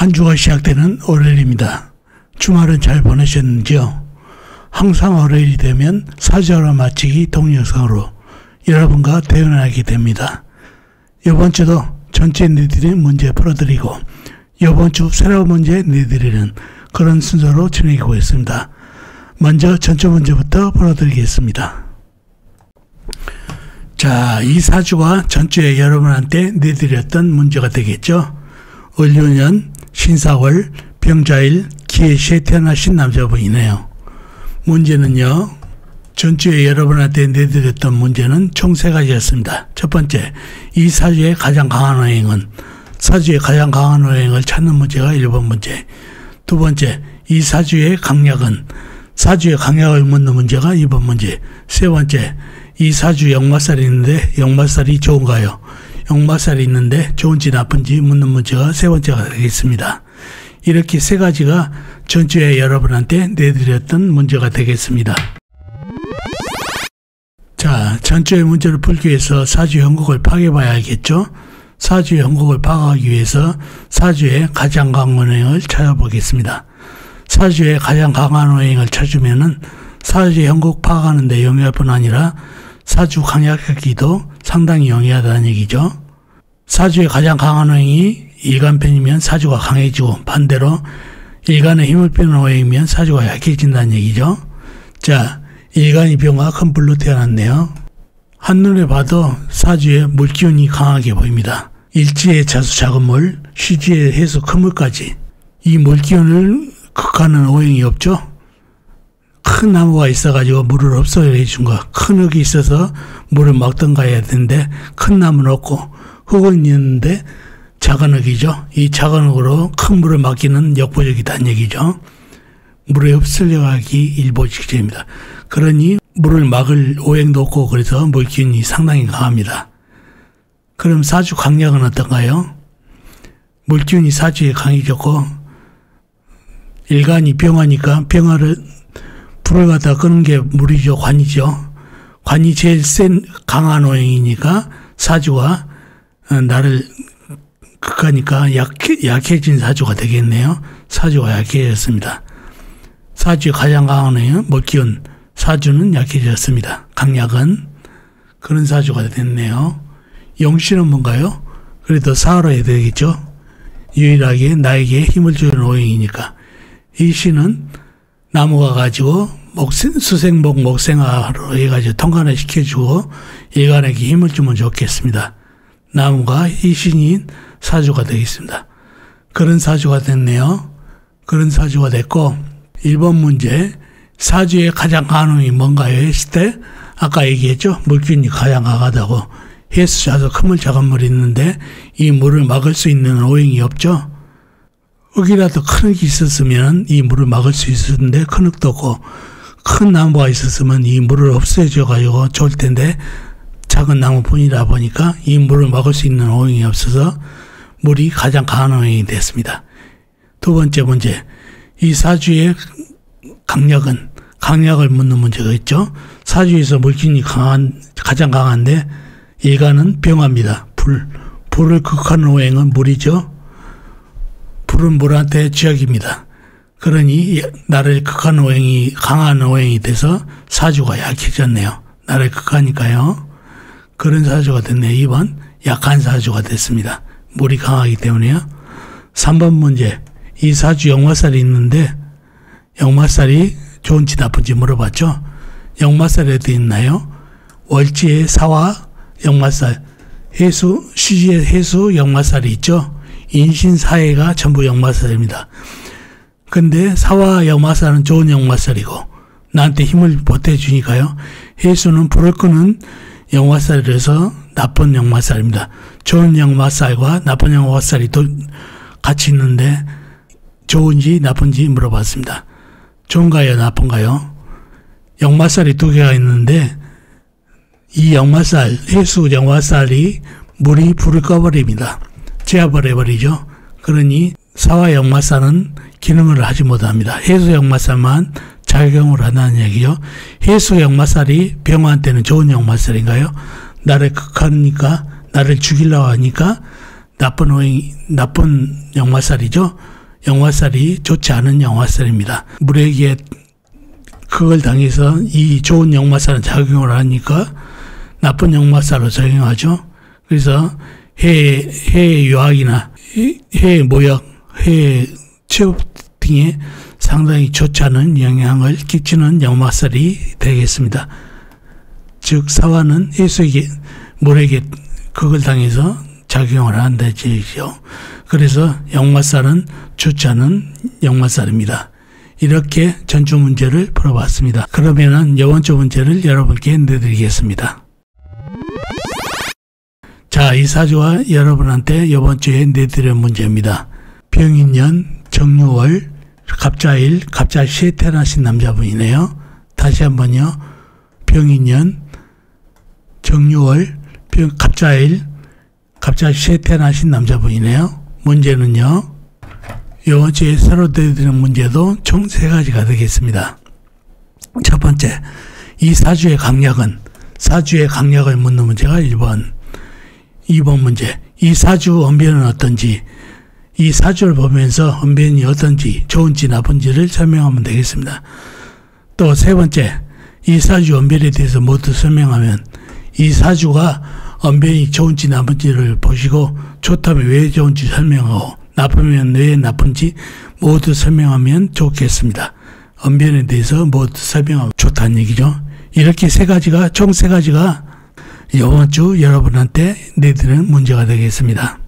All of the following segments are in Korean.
한 주가 시작되는 월요일입니다. 주말은 잘 보내셨는지요? 항상 월요일이 되면 사주하러 마치기 동영상으로 여러분과 대면하게 됩니다. 이번 주도 전체 내드리는 문제 풀어드리고 이번 주 새로운 문제 내드리는 그런 순서로 진행하고 있습니다. 먼저 전체 문제부터 풀어드리겠습니다. 자, 이 사주가 전주에 여러분한테 내드렸던 문제가 되겠죠. 을유년, 신사월, 병자일, 기해시에 태어나신 남자분이네요. 문제는요, 전주에 여러분한테 내드렸던 문제는 총 3가지였습니다. 첫 번째, 이 사주의 가장 강한 오행은, 사주의 가장 강한 오행을 찾는 문제가 1번 문제. 두 번째, 이 사주의 강약은, 사주의 강약을 묻는 문제가 2번 문제. 세 번째, 이 사주 역마살이 있는데 역마살이 좋은가요? 역마살이 있는데 좋은지 나쁜지 묻는 문제가 세 번째가 되겠습니다. 이렇게 3가지가 전주에 여러분한테 내드렸던 문제가 되겠습니다. 자, 전주의 문제를 풀기 위해서 사주 형국을 파괴봐야겠죠? 사주 형국을 파악하기 위해서 사주의 가장 강한 오행을 찾아보겠습니다. 사주의 가장 강한 오행을 찾으면은 사주 형국 파악하는 데 용이할 뿐 아니라 사주 강약하기도 상당히 용이하다는 얘기죠. 사주의 가장 강한 오행이 일간편이면 사주가 강해지고 반대로 일간의 힘을 빼는 오행이면 사주가 약해진다는 얘기죠. 자, 일간이 병화 큰 불로 태어났네요. 한눈에 봐도 사주에 물기운이 강하게 보입니다. 일지의 자수 작은 물, 시지의 해수 큰 물까지 이 물기운을 극하는 오행이 없죠. 큰 나무가 있어가지고 물을 없어야 해준 거. 큰 흙이 있어서 물을 막던가 해야 되는데 큰 나무는 없고 흙은 있는데 작은 흙이죠. 이 작은 흙으로 큰 물을 막기는 역부족이다는 얘기죠. 물에 흡수려가기 일보직전입니다. 그러니 물을 막을 오행도 없고 그래서 물기운이 상당히 강합니다. 그럼 사주 강약은 어떤가요? 물기운이 사주에 강해졌고 일간이 병화니까 병화를 불을 갖다 끄는 게 물이죠. 관이죠. 관이 제일 센 강한 오행이니까 사주가 나를 극하니까 약해진 사주가 되겠네요. 사주가 약해졌습니다. 사주의 가장 강한 오행은 물기운, 사주는 약해졌습니다. 강약은 그런 사주가 됐네요. 용신은 뭔가요? 그래도 사화로 해야 되겠죠. 유일하게 나에게 힘을 주는 오행이니까. 이 신은 나무가 가지고 수생목 목생화로 해가지고 통관을 시켜주고 일간에게 힘을 주면 좋겠습니다. 나무가 이 신인 사주가 되겠습니다. 그런 사주가 됐네요. 그런 사주가 됐고 1번 문제, 사주의 가장 강한 오행이 뭔가요? 했을 때 아까 얘기했죠. 물기운이 가장 강하다고. 해수 자수 큰 물 작은 물이 있는데 이 물을 막을 수 있는 오행이 없죠. 흙이라도 큰 흙이 있었으면 이 물을 막을 수 있었는데 큰 흙도 없고 큰 나무가 있었으면 이 물을 없애줘 가지고 좋을 텐데 작은 나무뿐이다 보니까 이 물을 막을 수 있는 오행이 없어서 물이 가장 강한 오행이 됐습니다. 두 번째 문제, 이 사주의 강약은, 강약을 묻는 문제가 있죠. 사주에서 물기운이 가장 강한데 일간은 병화입니다. 불을 극하는 오행은 물이죠. 불은 물한테 쥐약입니다. 그러니 나를 극하는 오행이 강한 오행이 돼서 사주가 약해졌네요. 나를 극하니까요. 그런 사주가 됐네요. 2번 약한 사주가 됐습니다. 물이 강하기 때문에요. 3번 문제, 이 사주 역마살이 있는데 역마살이 좋은지 나쁜지 물어봤죠. 역마살이 어디 있나요? 월지의 사화 역마살, 해수, 시지의 해수 역마살이 있죠. 인신사해가 전부 역마살입니다. 근데 사화 역마살은 좋은 역마살이고 나한테 힘을 보태주니까요. 해수는 불을 끄는 역마살이라서 나쁜 역마살입니다. 좋은 역마살과 나쁜 역마살이 같이 있는데 좋은지 나쁜지 물어봤습니다. 좋은가요? 나쁜가요? 역마살이 2개가 있는데 이 역마살, 해수 역마살이 물이 불을 꺼버립니다. 제압을 해버리죠. 그러니 사화 역마살은 기능을 하지 못합니다. 해수 역마살만 작용을 한다는 얘기죠. 해수 역마살이 병화한테는 좋은 역마살인가요? 나를 극하니까, 나를 죽이려고 하니까 나쁜 역마살이죠. 역마살이 좋지 않은 역마살입니다. 물에게 그걸 당해서 이 좋은 역마살은 작용을 하니까 나쁜 역마살로 작용하죠. 그래서 해의 유학이나 해의 모역, 해의 취업 등에 상당히 좋지 않은 영향을 끼치는 역마살이 되겠습니다. 즉 사화는 해수에게 물에게 그걸 당해서 작용을 한다는 얘기죠. 그래서 역마살은 좋지 않은 역마살입니다. 이렇게 전주 문제를 풀어봤습니다. 그러면은 이번 주 문제를 여러분께 내드리겠습니다. 자, 이 사주와 여러분한테 이번 주에 내드릴 문제입니다. 병인년 정유월 갑자일 갑자시에 태어나신 남자분이네요. 다시 한번요. 병인년 정유월 갑자일 갑자시에 태어나신 남자분이네요. 문제는요. 이번 주에 새로 내드리는 문제도 총 3가지가 되겠습니다. 첫 번째, 이 사주의 강약을 묻는 문제가 1번. 2번 문제, 이 사주 언변은 어떤지, 이 사주를 보면서 언변이 어떤지, 좋은지 나쁜지를 설명하면 되겠습니다. 또 세 번째, 이 사주 언변에 대해서 모두 설명하면 이 사주가 언변이 좋은지 나쁜지를 보시고 좋다면 왜 좋은지 설명하고 나쁘면 왜 나쁜지 모두 설명하면 좋겠습니다. 언변에 대해서 모두 설명하고 좋다는 얘기죠. 이렇게 총 3가지가 이번 주 여러분한테 내드리는 문제가 되겠습니다.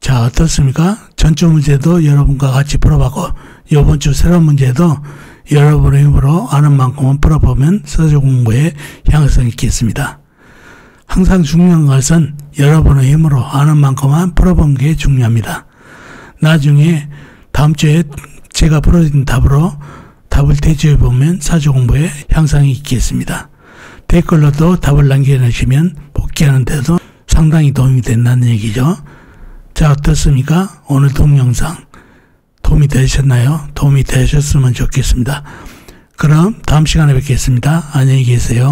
자, 어떻습니까? 전주 문제도 여러분과 같이 풀어봤고 이번 주 새로운 문제도 여러분의 힘으로 아는 만큼은 풀어보면 서술 공부에 향상이 있겠습니다. 항상 중요한 것은 여러분의 힘으로 아는 만큼만 풀어보는 게 중요합니다. 나중에 다음 주에 제가 풀어준 답을 대조해 보면 사주 공부에 향상이 있겠습니다. 댓글로도 답을 남겨주시면 복귀하는 데도 상당히 도움이 된다는 얘기죠. 자, 어떻습니까? 오늘 동영상 도움이 되셨나요? 도움이 되셨으면 좋겠습니다. 그럼 다음 시간에 뵙겠습니다. 안녕히 계세요.